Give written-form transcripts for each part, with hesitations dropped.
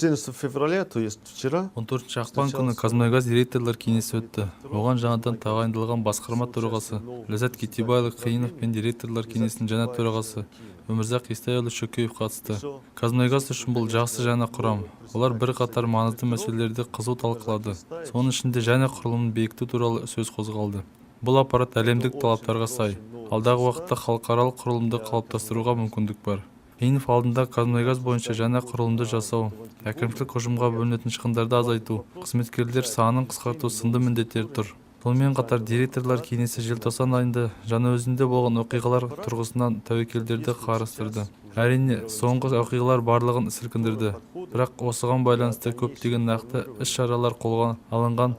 14 февраля, то есть вчера, 14 ақпан күні Қазмұнайгаз директорлар кеңесі өтті. Оған жаңадан тағайындалған басқарма төрағасы Ләззат Кетебайұлы Қиынов пен директорлар кеңесінің жаңа төрағасы Өмірзақ Естайұлы Шөкеев қатысты. Қазмұнайгаз үшін бұл жақсы жаңа құрам. Олар бірқатар маңызды мәселелерді қызу талқылады. Соның ішінде жаңа құрылымын бекіту туралы сөз қозғалды. Бұл аппарат әлемдік талаптарға сай. Алдағы уақытта халықаралық құрылымды қалыптастыруға мүмкіндік бар. Қиынов алдында Қазмұнайгаз бойынша жаңа құрылымды жасау, әкімшілік ұжымға бөлінетін шығындарды азайту, қызметкерлер санын қысқарту сынды міндеттер тұр. Сонымен қатар директорлар кеңесі желтоқсан айында Жаңаөзенде болған оқиғалар тұрғысынан тәуекелдерді қарастырды. Әрине, соңғы оқиғалар барлығын сілкіндірді, бірақ осыған байланысты көптеген нақты іс-шаралар қолға алынған.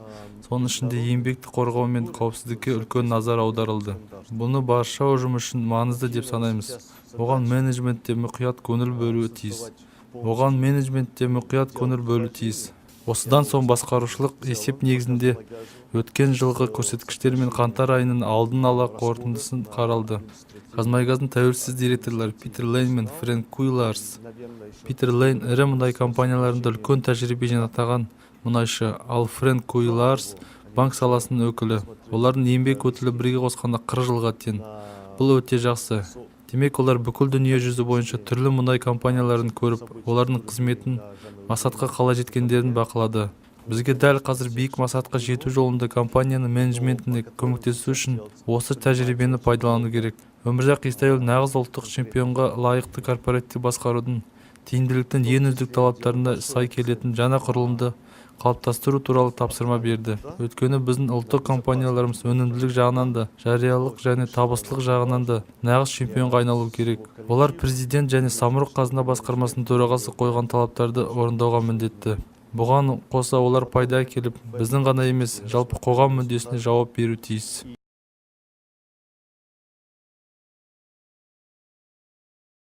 Соның ішінде еңбекті қорғау мен қауіпсіздікке үлкен назар аударылды. Бұны барша ұжым үшін маңызды деп санаймыз. Оған менеджментте мұқият көңіл бөлуі тиіс. Осыдан соң басқарушылық есеп негізінде өткен жылғы көрсеткіштер мен қаңтар айының алдын ала қорытындысын қаралды. Қазмұнайгаздың тәуелсіз директорлары Питер Лейн мен Фрэнк Куйларс. Питер Лейн ірі мұнай компанияларында үлкен тәжірибе жинақтаған мұнайшы, ал Фрэнк Куйларс банк саласының өкілі. Олардың еңбек өтілі бірге қосқанда 40 жылға тең. Бұл өте жақсы. Демек, олар бүкіл дүние жүзі бойынша түрлі мұнай компанияларын көріп, олардың қызметін, мақсатқа қалай жеткендерін бақылады. Бізге дәл қазір биік мақсатқа жету жолында компанияның менеджментіне көмектесу үшін осы тәжірибені пайдалану керек. Өмірзақ Естайұлы нағыз ұлттық чемпионға лайықты корпоратив басқарудың тиімділіктің ең үздік талаптарына сай келетін жаңа құрылымды қалыптастыру туралы тапсырма берді. Өйткені біздің ұлттық компанияларымыз өнімділік жағынан да, жариялық және табыстылық жағынан да нағыз чемпионға айналу керек. Олар президент және Самұрық Қазына басқармасының төрағасы қойған талаптарды орындауға міндетті. Бұған қоса олар пайда әкеліп, біздің ғана емес, жалпы қоғам мүддесіне жауап беру тиіс.